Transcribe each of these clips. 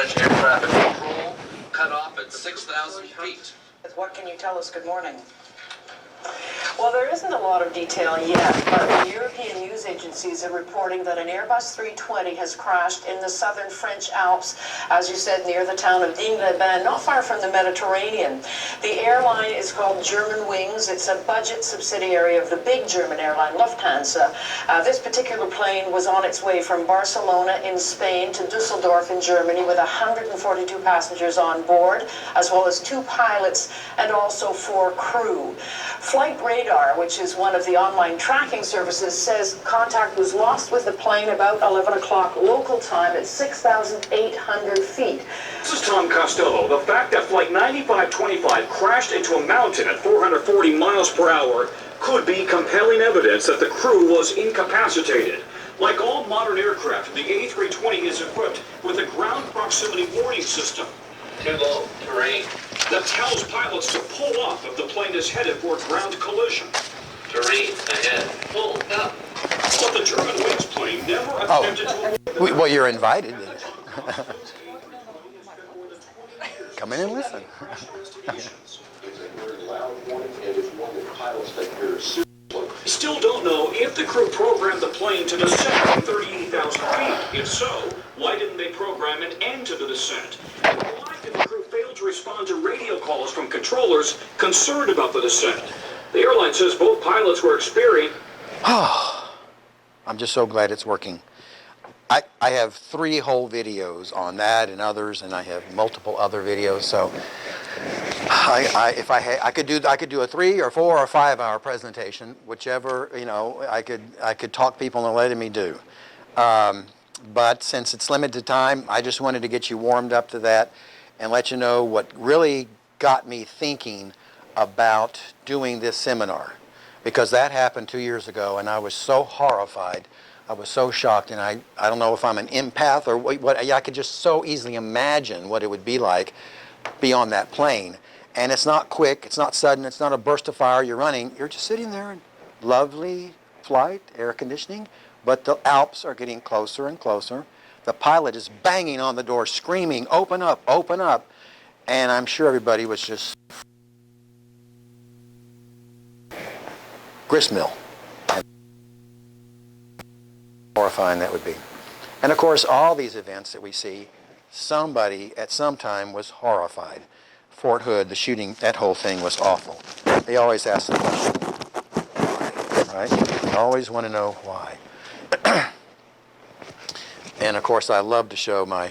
French air traffic control cut off at 6,000 feet. What can you tell us? Good morning. Well, there isn't a lot of detail yet, but the European news agencies are reporting that an Airbus 320 has crashed in the southern French Alps, as you said, near the town of Digne-les-Bains, not far from the Mediterranean. The airline is called Germanwings. It's a budget subsidiary of the big German airline Lufthansa. This particular plane was on its way from Barcelona in Spain to Dusseldorf in Germany with 142 passengers on board, as well as 2 pilots and also 4 crew. Flight Radar, which is one of the online tracking services, says contact was lost with the plane about 11 o'clock local time at 6,800 feet. This is Tom Costello. The fact that Flight 9525 crashed into a mountain at 440 miles per hour could be compelling evidence that the crew was incapacitated. Like all modern aircraft, the A320 is equipped with a ground proximity warning system. Too low, terrain. That tells pilots to pull off if the plane is headed for a ground collision. Terrain ahead. Pull up. But the Germanwings plane never attempted to avoid the Well, you're invited. Come in and listen. We still don't know if the crew programmed the plane to descend from 38,000 feet. If so, why didn't they program an end to the descent? Why did the crew fail to respond to radio calls from controllers concerned about the descent? The airline says both pilots were experienced. I'm just so glad it's working. I have 3 whole videos on that and others, and I have multiple other videos. So, I could do a 3 or 4 or 5 hour presentation, whichever I could talk people and letting me do. But since it's limited time, I just wanted to get you warmed up to that and let you know what really got me thinking about doing this seminar, because that happened 2 years ago, and I was so horrified. I was so shocked, and I don't know if I'm an empath or what. I could just so easily imagine what it would be like be on that plane. And it's not quick, it's not sudden, it's not a burst of fire you're running. You're just sitting there in lovely flight, air conditioning, but the Alps are getting closer and closer. The pilot is banging on the door, screaming, open up, open up. And I'm sure everybody was just gristmill. Horrifying that would be. And of course, all these events that we see, somebody at some time was horrified. Fort Hood, the shooting, that whole thing was awful. They always ask the question, why, right? They always want to know why. And of course, I love to show my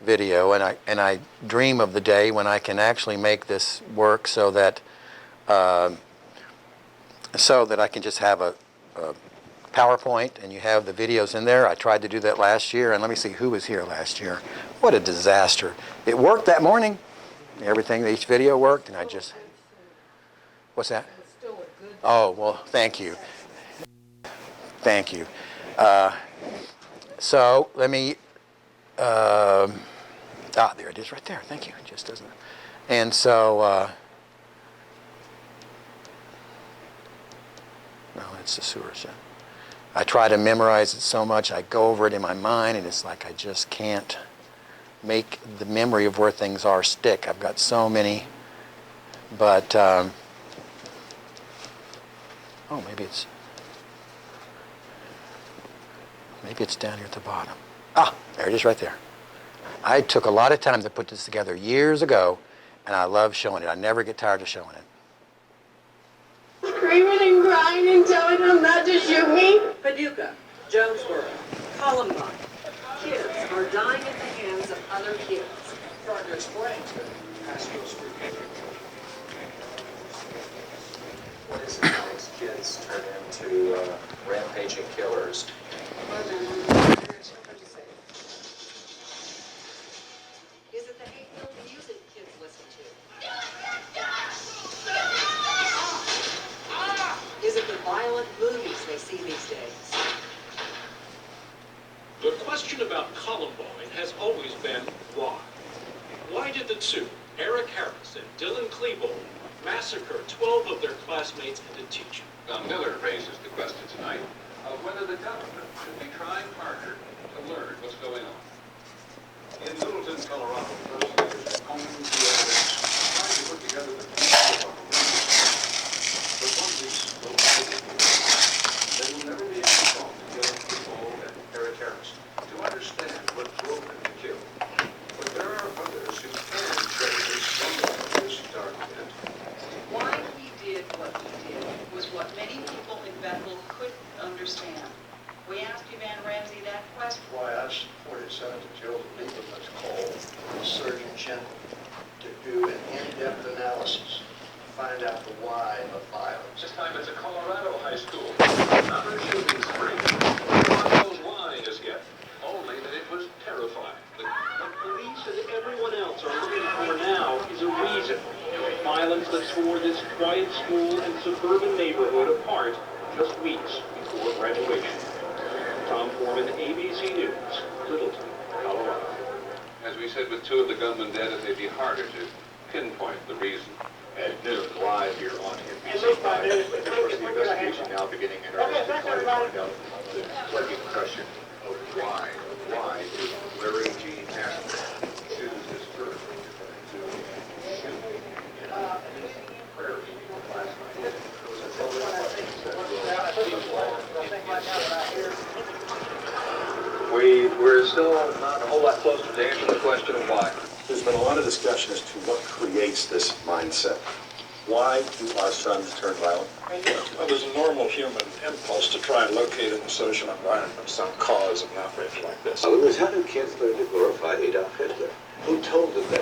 video, and I dream of the day when I can actually make this work so that I can just have a PowerPoint and you have the videos in there. I tried to do that last year, and let me see who was here last year. What a disaster. It worked that morning. Everything, each video worked, and I just, what's that? Oh, well, thank you. Thank you. So let me, there it is right there. Thank you. It just doesn't. And so, no, it's the sewers. I try to memorize it so much. I go over it in my mind, and it's like I just can't make the memory of where things are stick. I've got so many, but, oh, maybe it's down here at the bottom. Ah, there it is right there. I took a lot of time to put this together years ago, and I love showing it. I never get tired of showing it. Screaming and crying and telling them not to shoot me. Paducah, Jonesboro, Columbine. Kids are dying at the hands of other kids. Trying to explain to Castro Street. What is it that makes kids turn into rampaging killers? Is it the hate-filled music kids listen to? Is it the violent movies they see these days? The question about Columbine has always been why. Why did the two, Eric Harris and Dylan Klebold, massacre 12 of their classmates and a teacher? Miller raises the question tonight of whether the government should be trying harder to learn what's going on. In Littleton, and everyone else are looking for now is a reason. Violence that tore this quiet school and suburban neighborhood apart just weeks before graduation. Tom Foreman, ABC News, Littleton, Colorado. As we said, with two of the gunmen dead, it may be harder to pinpoint the reason. At noon, live here on NBC5. Of course, the investigation now beginning in earnest to try to find out the plaguing question of why did Larry G. Nassar choose this person to shoot in a prairie last night? It was a total of questions that will be involved in We're still not a whole lot closer to answering the question of why. There's been a lot of discussion as to what creates this mindset. Why do our sons turn violent? Well, there's a normal human impulse to try and locate in the social environment some cause of an outrage like this. Otherwise, how do kids learn to glorify Adolf Hitler? Who told them that?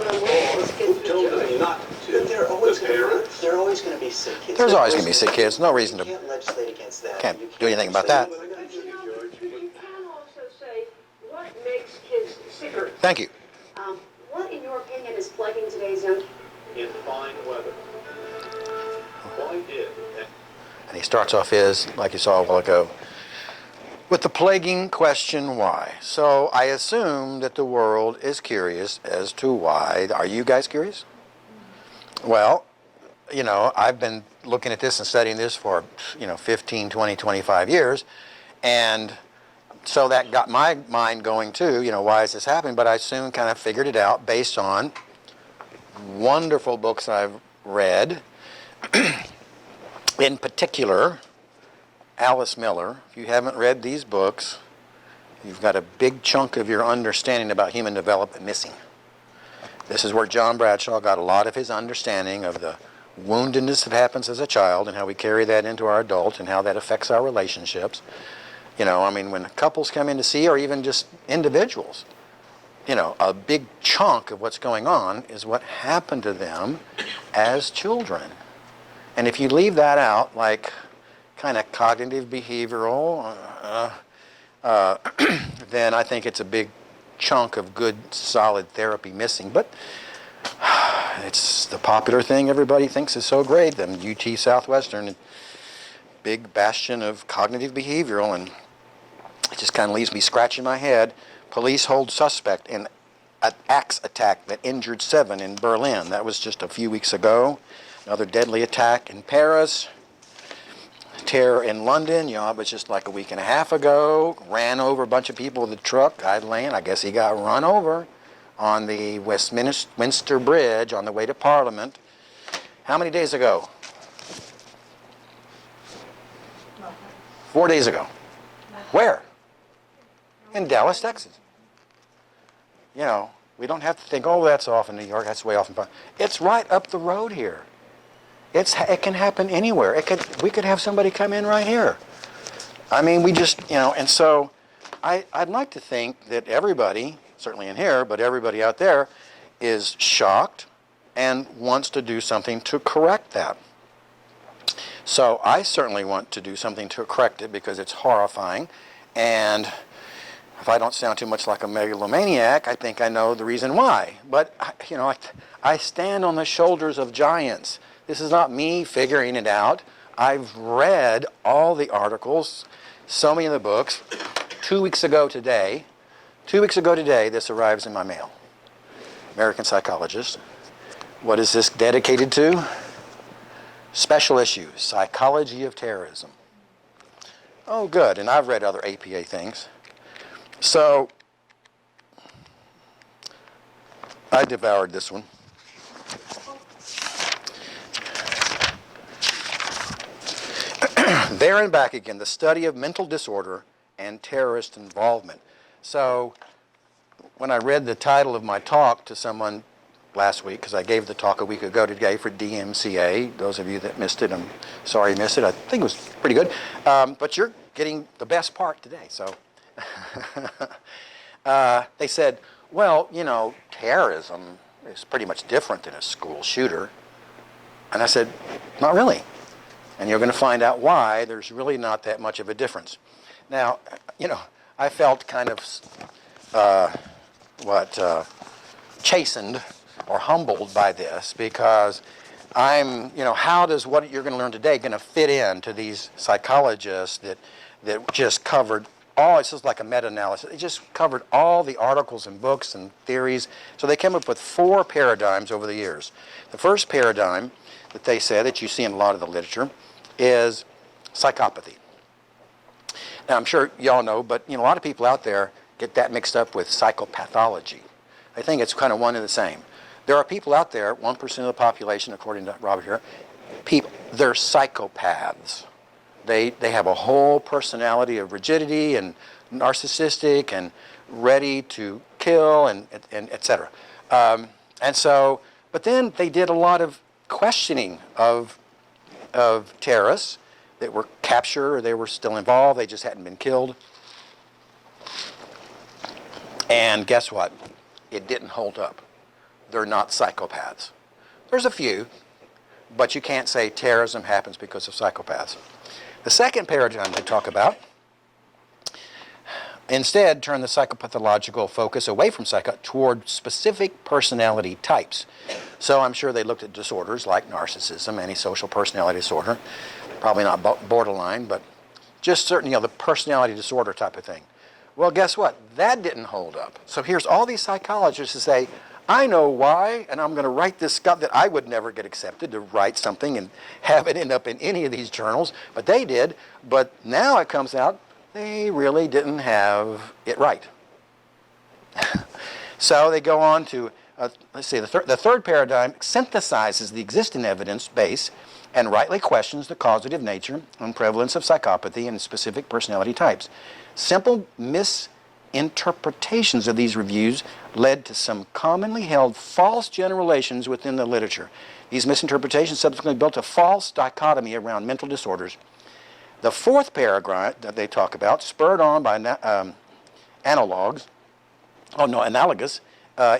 Who told them not to? They're always The going parents? to be sick kids. There's always going to be sick kids. No reason You to, can't legislate against that. can't You do anything about say- that. You can also say, what makes kids sicker? Thank you. What, in your opinion, is plaguing today's young? In fine weather. Why did? And he starts off his, like you saw a while ago, with the plaguing question, why? So I assume that the world is curious as to why. Are you guys curious? Well, you know, I've been looking at this and studying this for, 15, 20, 25 years. And so that got my mind going too, why is this happening? But I soon kind of figured it out based on wonderful books I've read. In particular, Alice Miller. If you haven't read these books, you've got a big chunk of your understanding about human development missing. This is where John Bradshaw got a lot of his understanding of the woundedness that happens as a child and how we carry that into our adult and how that affects our relationships. When couples come in to see, or even just individuals, a big chunk of what's going on is what happened to them as children. And if you leave that out, like kind of cognitive behavioral, then I think it's a big chunk of good, solid therapy missing. But it's the popular thing everybody thinks is so great. The UT Southwestern, big bastion of cognitive behavioral, and it just kind of leaves me scratching my head. Police hold suspect in an axe attack that injured 7 in Berlin. That was just a few weeks ago. Another deadly attack in Paris. Terror in London, it was just like a week and a half ago. Ran over a bunch of people with a truck. Guy Lane, I guess he got run over on the Westminster Bridge on the way to Parliament. How many days ago? 4 days ago. Where? In Dallas, Texas. We don't have to think, oh, that's off in New York, that's way off in front. It's right up the road here. It can happen anywhere. We could have somebody come in right here. We just, and so I'd like to think that everybody, certainly in here, but everybody out there is shocked and wants to do something to correct that. So I certainly want to do something to correct it because it's horrifying. And if I don't sound too much like a megalomaniac, I think I know the reason why. But, I stand on the shoulders of giants. This is not me figuring it out. I've read all the articles, so many of the books. 2 weeks ago today, this arrives in my mail. American Psychologist. What is this dedicated to? Special issues, Psychology of Terrorism. Oh, good, and I've read other APA things. So, I devoured this one. There and Back Again, the study of mental disorder and terrorist involvement. So, when I read the title of my talk to someone last week, because I gave the talk a week ago today for DMCA, those of you that missed it, I'm sorry you missed it. I think it was pretty good. But you're getting the best part today, so. They said, well, terrorism is pretty much different than a school shooter. And I said, not really. And you're going to find out why there's really not that much of a difference. Now, I felt kind of, chastened or humbled by this because how does what you're going to learn today going to fit into these psychologists that just covered all, it's just like a meta-analysis. They just covered all the articles and books and theories. So they came up with 4 paradigms over the years. The first paradigm that they said that you see in a lot of the literature is psychopathy. Now, I'm sure y'all know, but a lot of people out there get that mixed up with psychopathology. I think it's kind of one and the same. There are people out there, 1% of the population, according to Robert here, they're psychopaths. They have a whole personality of rigidity and narcissistic and ready to kill and et cetera. But then they did a lot of questioning of terrorists that were captured or they were still involved, they just hadn't been killed. And guess what? It didn't hold up. They're not psychopaths. There's a few, but you can't say terrorism happens because of psychopaths. The second paradigm they talk about instead turn the psychopathological focus away from toward specific personality types. So I'm sure they looked at disorders like narcissism, antisocial personality disorder, probably not borderline, but just certain, the personality disorder type of thing. Well, guess what? That didn't hold up. So here's all these psychologists who say, I know why, and I'm going to write this stuff that I would never get accepted to write something and have it end up in any of these journals, but they did. But now it comes out they really didn't have it right. So they go on to, let's see, the third paradigm synthesizes the existing evidence base and rightly questions the causative nature and prevalence of psychopathy and specific personality types. Simple misinterpretations of these reviews led to some commonly held false generalizations within the literature. These misinterpretations subsequently built a false dichotomy around mental disorders. The fourth paragraph that they talk about, spurred on by analogous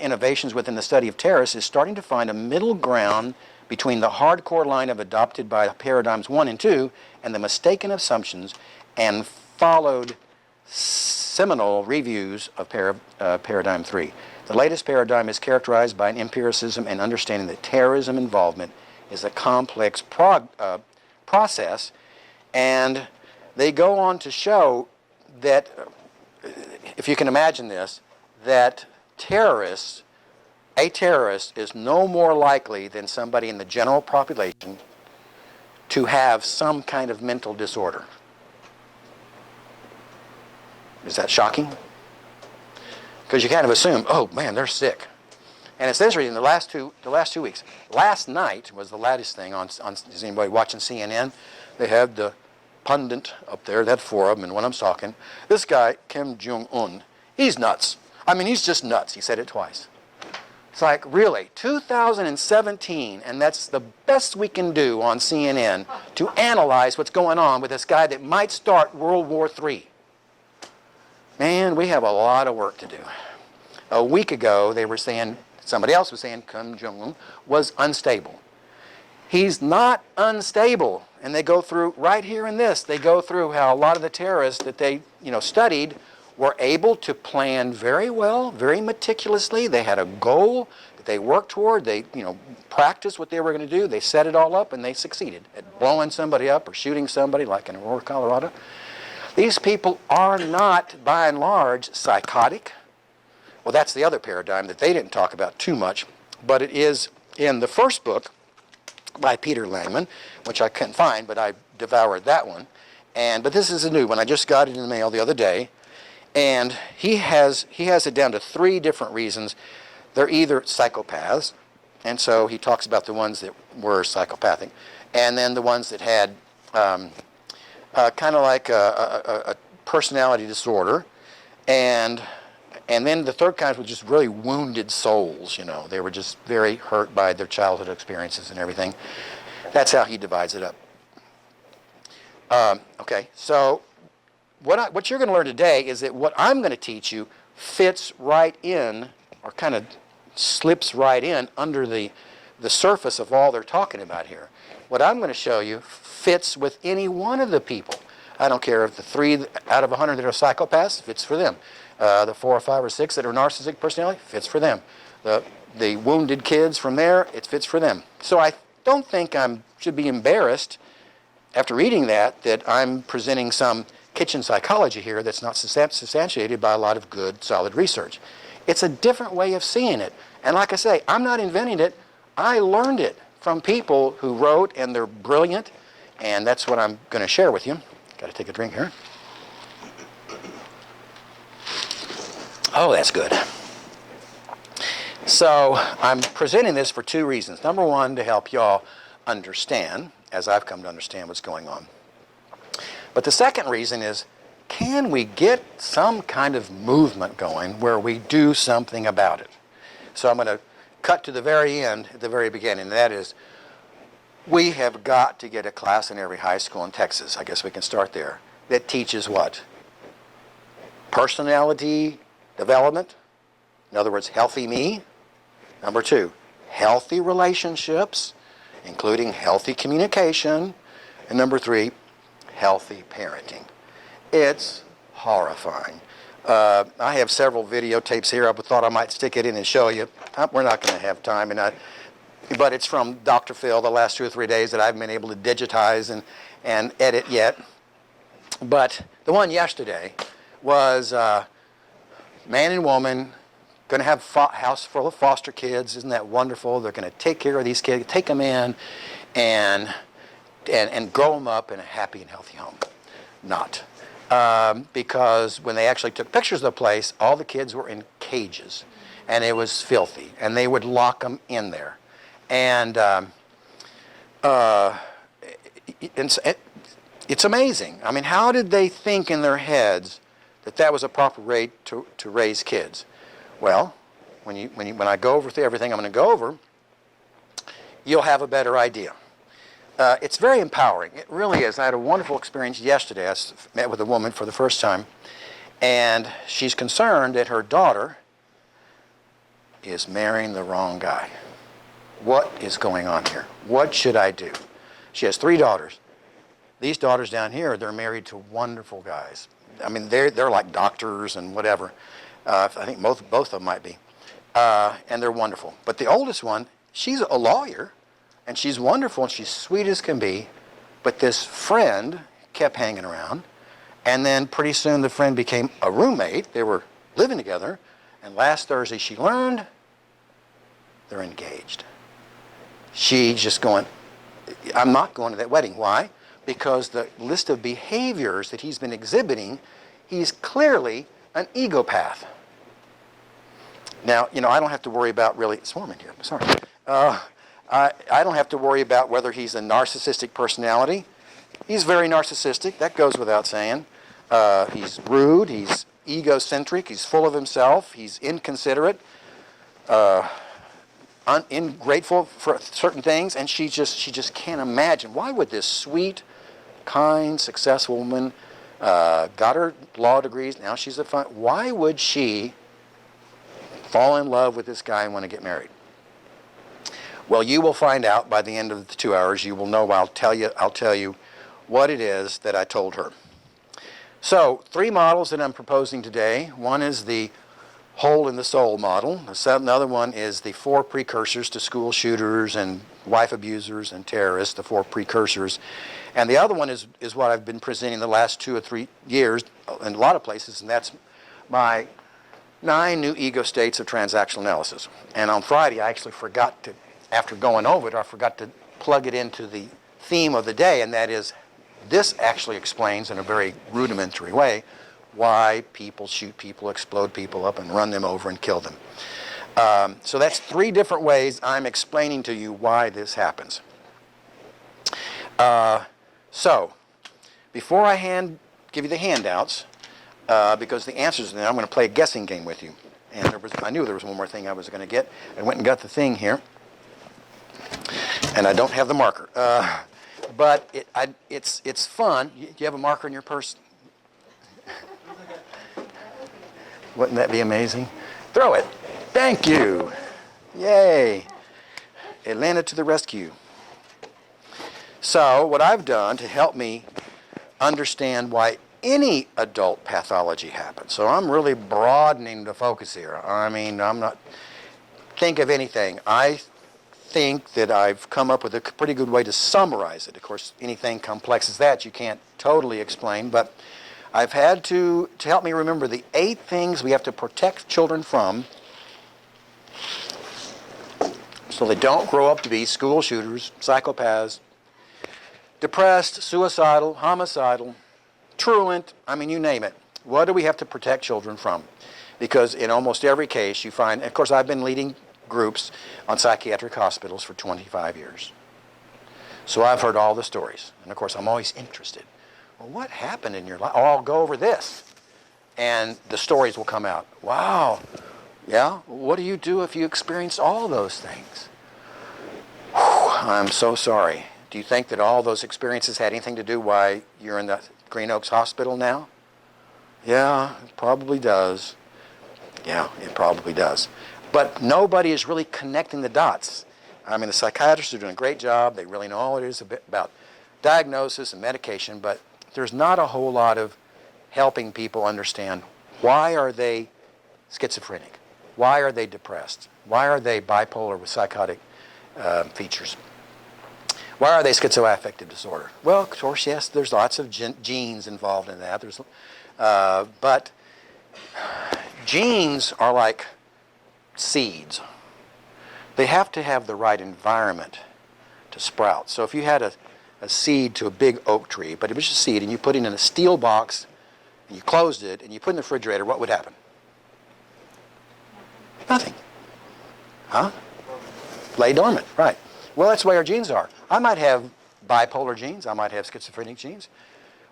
innovations within the study of terrorists, is starting to find a middle ground between the hardcore line of adopted by paradigms 1 and 2 and the mistaken assumptions and followed seminal reviews of paradigm 3. The latest paradigm is characterized by an empiricism and understanding that terrorism involvement is a complex process, and they go on to show that, if you can imagine this, that a terrorist is no more likely than somebody in the general population to have some kind of mental disorder. Is that shocking? Because you kind of assume, oh man, they're sick. And it's interesting, the last two weeks. Last night was the latest thing on is anybody watching CNN? They had the pundit up there, that 4 of them, and when I'm talking, this guy, Kim Jong-un, he's nuts. I mean, he's just nuts. He said it twice. It's like, really, 2017, and that's the best we can do on CNN to analyze what's going on with this guy that might start World War III. Man, we have a lot of work to do. A week ago, they were saying, somebody else was saying Kim Jong-un was unstable. He's not unstable. And they go through, right here in this, they go through how a lot of the terrorists that they studied were able to plan very well, very meticulously. They had a goal that they worked toward. They practiced what they were going to do. They set it all up, and they succeeded at blowing somebody up or shooting somebody, like in Aurora, Colorado. These people are not, by and large, psychotic. Well, that's the other paradigm that they didn't talk about too much, but it is in the first book by Peter Langman, which I couldn't find, but I devoured that one. But this is a new one. I just got it in the mail the other day, and he has it down to 3 different reasons. They're either psychopaths, and so he talks about the ones that were psychopathic, and then the ones that had kind of like a personality disorder, and then the third kind was just really wounded souls. They were just very hurt by their childhood experiences and everything. That's how he divides it up. Okay, so what you're going to learn today is that what I'm going to teach you fits right in, or kind of slips right in under the surface of all they're talking about here. What I'm going to show you fits with any one of the people. I don't care if the 3 out of 100 that are psychopaths, fits for them. The 4 or 5 or 6 that are narcissistic personality, fits for them. the wounded kids from there, it fits for them. So I don't think I should be embarrassed after reading that I'm presenting some kitchen psychology here that's not substantiated by a lot of good, solid research. It's a different way of seeing it. And like I say, I'm not inventing it. I learned it from people who wrote, and they're brilliant, and that's what I'm going to share with you. Got to take a drink here. Oh, that's good. So I'm presenting this for two reasons. Number one, to help y'all understand, as I've come to understand what's going on. But the second reason is, can we get some kind of movement going where we do something about it? So I'm going to cut to the very end, at the very beginning, and that is, we have got to get a class in every high school in Texas, I guess we can start there, that teaches what? Personality development. In other words, healthy me. Number two, healthy relationships, including healthy communication. And number three, healthy parenting. It's horrifying. I have several videotapes here. I thought I might stick it in and show you. We're not going to have time, but it's from Dr. Phil the last 2 or 3 days that I haven't been able to digitize and edit yet. But the one yesterday was man and woman going to have a house full of foster kids. Isn't that wonderful? They're going to take care of these kids, take them in, and grow them up in a happy and healthy home. Not. Because when they actually took pictures of the place, all the kids were in cages, and it was filthy, and they would lock them in there. And it's amazing. I mean, how did they think in their heads that was a proper way to raise kids? Well, when I go over everything I'm going to go over, you'll have a better idea. It's very empowering. It really is. I had a wonderful experience yesterday. I met with a woman for the first time, and she's concerned that her daughter is marrying the wrong guy. What is going on here? What should I do? She has 3 daughters. These daughters down here, they're married to wonderful guys. I mean, they're like doctors and whatever. I think both of them might be. And they're wonderful. But the oldest one, she's a lawyer, and she's wonderful, and she's sweet as can be. But this friend kept hanging around, and then pretty soon the friend became a roommate. They were living together, and last Thursday she learned they're engaged. She's just going, I'm not going to that wedding. Why? Because the list of behaviors that he's been exhibiting, he's clearly an egopath. Now, I don't have to worry about really, it's warm in here, sorry. I don't have to worry about whether he's a narcissistic personality. He's very narcissistic, that goes without saying. He's rude, he's egocentric, he's full of himself, he's inconsiderate, ungrateful for certain things, and she just can't imagine. Why would this sweet, kind, successful woman, got her law degrees, now she's why would she fall in love with this guy and want to get married? Well, you will find out by the end of the 2 hours. You will know. I'll tell you what it is that I told her. So 3 models that I'm proposing today. One is the hole in the soul model. Another one is the 4 precursors to school shooters and wife abusers and terrorists, the 4 precursors. And the other one is what I've been presenting the last 2 or 3 years in a lot of places, and that's my 9 new ego states of transactional analysis. And on Friday, I actually forgot to, after going over it, I forgot to plug it into the theme of the day, and that is, this actually explains in a very rudimentary way why people shoot people, explode people up, and run them over and kill them. So that's 3 different ways I'm explaining to you why this happens. So, before I give you the handouts, because the answers, I'm going to play a guessing game with you. And I knew there was one more thing I was going to get. I went and got the thing here, and I don't have the marker. But it's fun. Do you have a marker in your purse? Wouldn't that be amazing? Throw it. Thank you. Yay. Atlanta to the rescue. So what I've done to help me understand why any adult pathology happens. So I'm really broadening the focus here. I mean, think of anything. I think that I've come up with a pretty good way to summarize it. Of course, anything complex as that you can't totally explain, but I've had to help me remember the 8 things we have to protect children from so they don't grow up to be school shooters, psychopaths, depressed, suicidal, homicidal, truant, I mean, you name it. What do we have to protect children from? Because in almost every case you find, of course, I've been leading groups on psychiatric hospitals for 25 years. So I've heard all the stories. And of course, I'm always interested. Well, what happened in your life? Oh, I'll go over this. And the stories will come out. Wow. Yeah? What do you do if you experience all those things? Whew, I'm so sorry. Do you think that all those experiences had anything to do why you're in the Green Oaks Hospital now? Yeah, it probably does. Yeah, it probably does. But nobody is really connecting the dots. I mean, the psychiatrists are doing a great job. They really know all it is about diagnosis and medication, but there's not a whole lot of helping people understand why are they schizophrenic? Why are they depressed? Why are they bipolar with psychotic features? Why are they schizoaffective disorder? Well, of course, yes, there's lots of genes involved in that. But genes are like seeds. They have to have the right environment to sprout. So if you had a seed to a big oak tree, but it was just a seed, and you put it in a steel box, and you closed it, and you put it in the refrigerator, what would happen? Nothing. Huh? Lay dormant, right. Well, that's the way our genes are. I might have bipolar genes. I might have schizophrenic genes.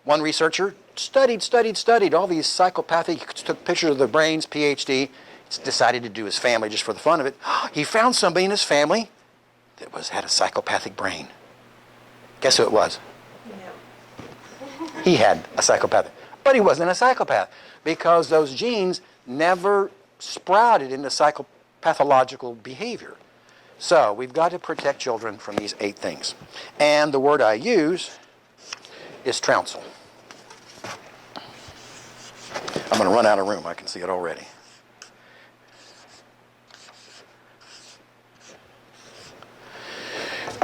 One researcher studied all these psychopathic, took pictures of their brains, PhD, decided to do his family just for the fun of it. He found somebody in his family that had a psychopathic brain. Guess who it was? He had a psychopathic. But he wasn't a psychopath because those genes never sprouted into psychopathological behavior. So we've got to protect children from these 8 things. And the word I use is trounsel. I'm going to run out of room. I can see it already.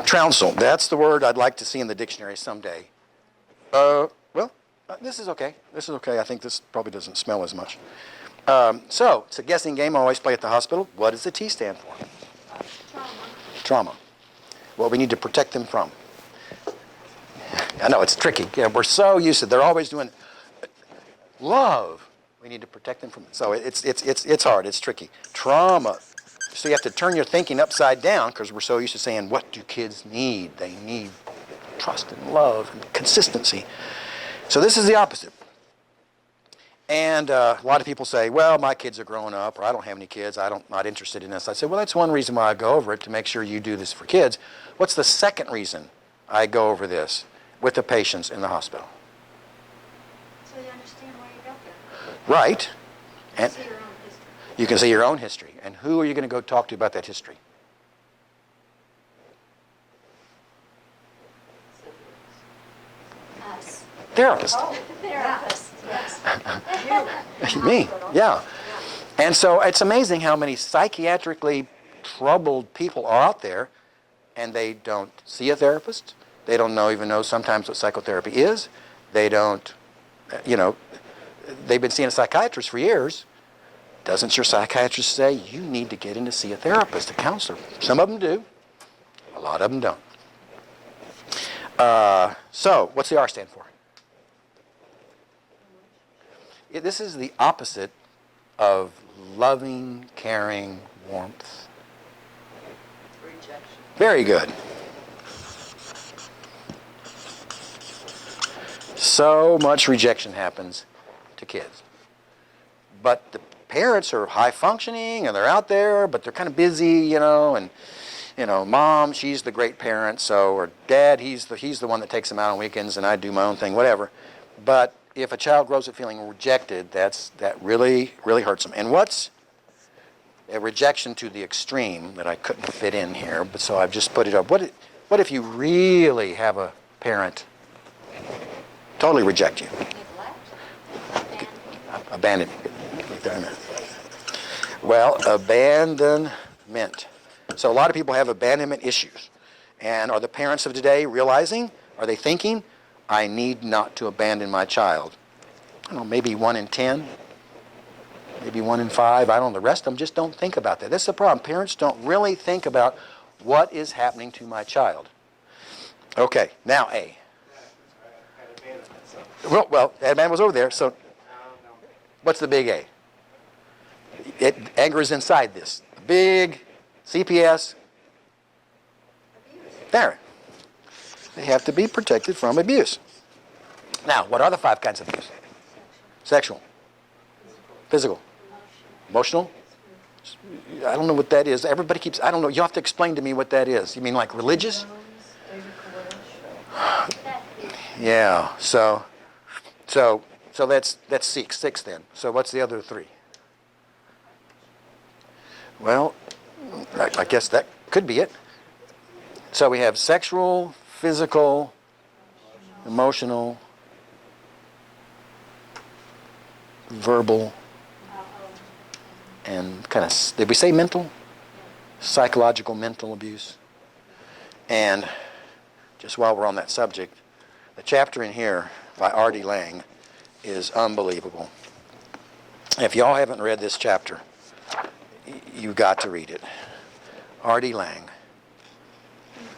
Trounsel, that's the word I'd like to see in the dictionary someday. This is okay. This is okay. I think this probably doesn't smell as much. So, it's a guessing game I always play at the hospital. What does the T stand for? Trauma. What we need to protect them from. I know, it's tricky. Yeah, we're so used to it. They're always doing love. We need to protect them from it. So it's hard. It's tricky. Trauma. So you have to turn your thinking upside down because we're so used to saying, what do kids need? They need trust and love and consistency. So this is the opposite. And a lot of people say, well, my kids are growing up, or I don't have any kids, not interested in this. I say, well, that's one reason why I go over it, to make sure you do this for kids. What's the second reason I go over this with the patients in the hospital? So you understand why you got there. Right. And See your own history. you can see your own history. And who are you going to go talk to about that history? Us. Therapist. Oh, therapist, yes. Me, yeah. And so it's amazing how many psychiatrically troubled people are out there, and they don't see a therapist. They don't even know sometimes what psychotherapy is. They don't, they've been seeing a psychiatrist for years. Doesn't your psychiatrist say, you need to get in to see a therapist, a counselor? Some of them do. A lot of them don't. So, what's the R stand for? This is the opposite of loving, caring, warmth. Rejection. Very good. So much rejection happens to kids. But the parents are high functioning and they're out there, but they're kind of busy, and mom, she's the great parent, or dad, he's the one that takes them out on weekends and I do my own thing, whatever. But if a child grows up feeling rejected, that really, really hurts them. And what's a rejection to the extreme that I couldn't fit in here, but so I've just put it up. What if you really have a parent totally reject you? Neglect. Abandon. Well, abandon abandonment. So a lot of people have abandonment issues. And are the parents of today realizing, are they thinking, I need not to abandon my child? I don't know, maybe 1 in 10, maybe 1 in 5, I don't know. The rest of them just don't think about that. That's the problem. Parents don't really think about what is happening to my child. Okay, now A. Well, that man was over there, so what's the big A? Anger is inside this. Big CPS. There. They have to be protected from abuse. Now, what are the 5 kinds of abuse? Sexual, physical, emotional. I don't know what that is. Everybody keeps, I don't know. You have to explain to me what that is. You mean like religious? Yeah, so that's 6 then. So what's the other 3? Well, I guess that could be it. So we have sexual, physical, emotional, verbal, and kind of, did we say mental? Psychological mental abuse. And just while we're on that subject, the chapter in here by R.D. Laing is unbelievable. If y'all haven't read this chapter, you've got to read it. R.D. Laing,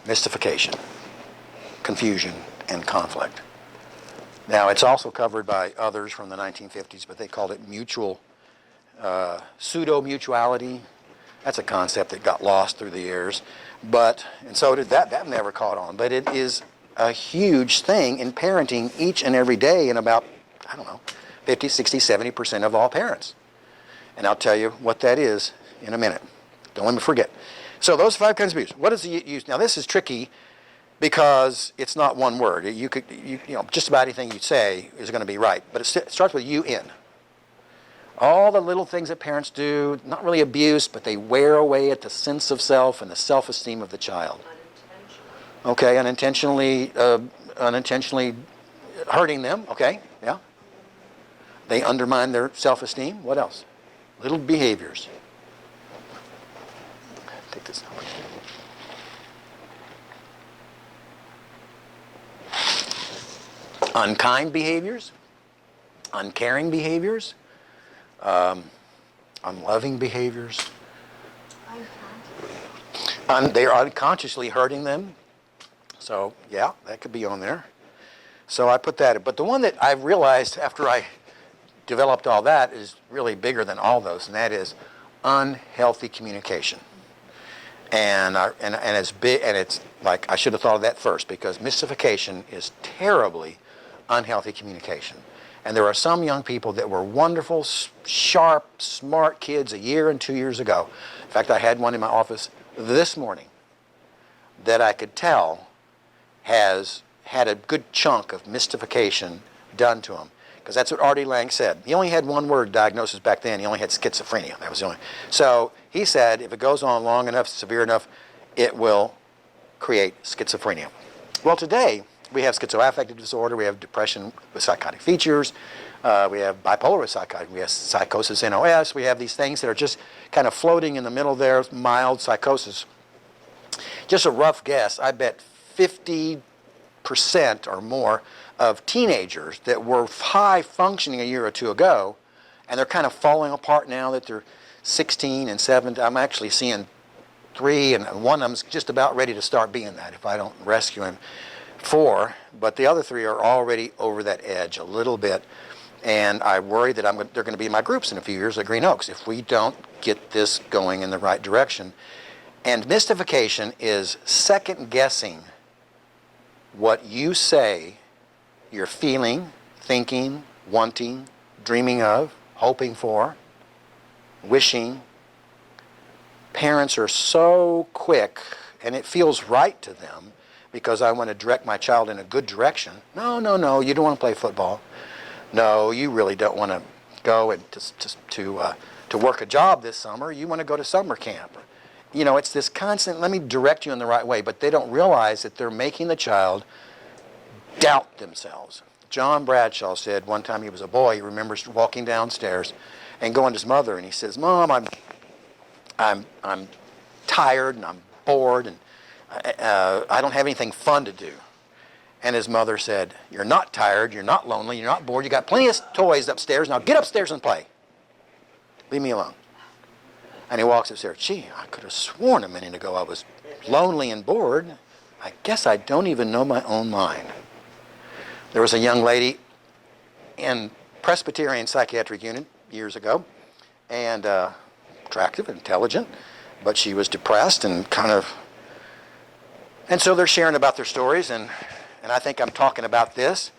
Mystification, Confusion, and Conflict. Now, it's also covered by others from the 1950s, but they called it pseudo-mutuality. That's a concept that got lost through the years. And so did that. That never caught on. But it is a huge thing in parenting each and every day in about, 50, 60, 70% of all parents. And I'll tell you what that is in a minute. Don't let me forget. So those 5 kinds of abuse. What is the use? Now, this is tricky because it's not one word. You just about anything you say is going to be right. But it starts with UN. All the little things that parents do, not really abuse, but they wear away at the sense of self and the self-esteem of the child. Okay, unintentionally hurting them. Okay, yeah. They undermine their self-esteem. What else? Little behaviors. Take this out. Unkind behaviors, uncaring behaviors, unloving behaviors. They are unconsciously hurting them. So, yeah, that could be on there. So I put that in. But the one that I realized after I developed all that is really bigger than all those, and that is unhealthy communication. And it's big, and it's like I should have thought of that first, because mystification is terribly unhealthy communication. And there are some young people that were wonderful, sharp, smart kids a year and 2 years ago. In fact, I had one in my office this morning that I could tell has had a good chunk of mystification done to him. Because that's what R.D. Laing said. He only had one word diagnosis back then. He only had schizophrenia. That was the only. So he said if it goes on long enough, severe enough, it will create schizophrenia. Well, today we have schizoaffective disorder. We have depression with psychotic features. We have bipolar with psychotic. We have psychosis NOS. We have these things that are just kind of floating in the middle there, mild psychosis. Just a rough guess, I bet 50% or more of teenagers that were high functioning a year or two ago, and they're kind of falling apart now that they're 16 and 17. I'm actually seeing 3, and one of them's just about ready to start being that if I don't rescue him. 4, but the other 3 are already over that edge a little bit, and I worry that they're going to be in my groups in a few years at Green Oaks if we don't get this going in the right direction. And mystification is second-guessing what you say you're feeling, thinking, wanting, dreaming of, hoping for, wishing. Parents are so quick, and it feels right to them because I want to direct my child in a good direction. No, you don't want to play football. No, you really don't want to go and to work a job this summer. You want to go to summer camp. It's this constant, let me direct you in the right way, but they don't realize that they're making the child doubt themselves. John Bradshaw said one time he was a boy, he remembers walking downstairs and going to his mother, and he says, "Mom, I'm tired and I'm bored and I don't have anything fun to do. And his mother said, you're not tired, you're not lonely, you're not bored, you got plenty of toys upstairs, now get upstairs and play. Leave me alone. And he walks upstairs. Gee, I could have sworn a minute ago I was lonely and bored. I guess I don't even know my own mind. There was a young lady in Presbyterian Psychiatric Unit years ago, and attractive, intelligent, but she was depressed and and so they're sharing about their stories, and I think I'm talking about this,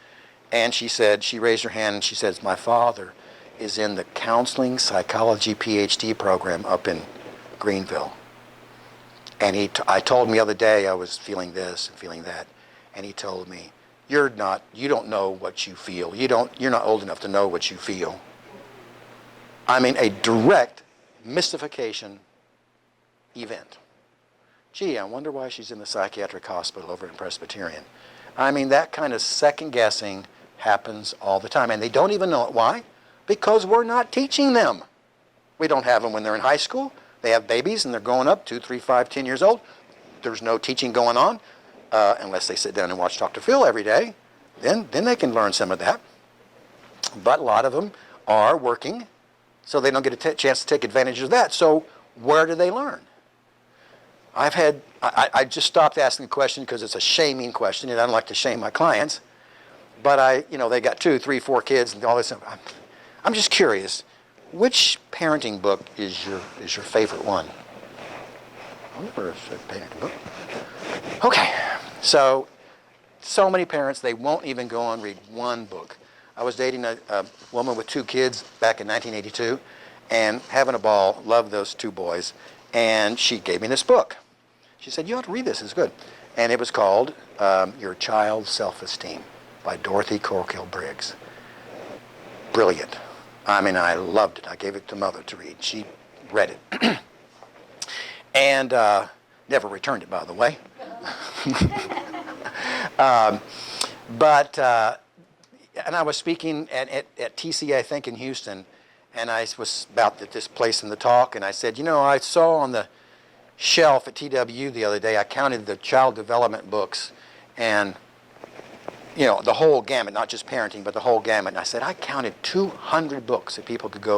and she raised her hand and she says, my father is in the counseling psychology PhD program up in Greenville. And I told him the other day I was feeling this and feeling that, and he told me, you don't know what you feel. You're not old enough to know what you feel. I mean, a direct mystification event. Gee, I wonder why she's in the psychiatric hospital over in Presbyterian. I mean, that kind of second guessing happens all the time, and they don't even know it. Why? Because we're not teaching them. We don't have them when they're in high school. They have babies and they're growing up, 2, 3, 5, 10 years old. There's no teaching going on unless they sit down and watch Dr. Phil every day. Then they can learn some of that. But a lot of them are working, so they don't get a chance to take advantage of that. So where do they learn? I just stopped asking the question because it's a shaming question, and I don't like to shame my clients. But they got 2, 3, 4 kids and all this. I'm just curious, which parenting book is your favorite one? I wonder if it's a parenting book. Okay, so many parents, they won't even go and read one book. I was dating a woman with 2 kids back in 1982 and having a ball, loved those 2 boys, and she gave me this book. She said, you ought to read this, it's good. And it was called Your Child's Self-Esteem by Dorothy Corkill Briggs. Brilliant. I mean, I loved it. I gave it to Mother to read. She read it. And never returned it, by the way. And I was speaking at TC, I think, in Houston, and I was about at this place in the talk, and I said, I saw on the shelf at TW the other day, I counted the child development books, and the whole gamut, not just parenting, but the whole gamut. And I said, I counted 200 books that people could go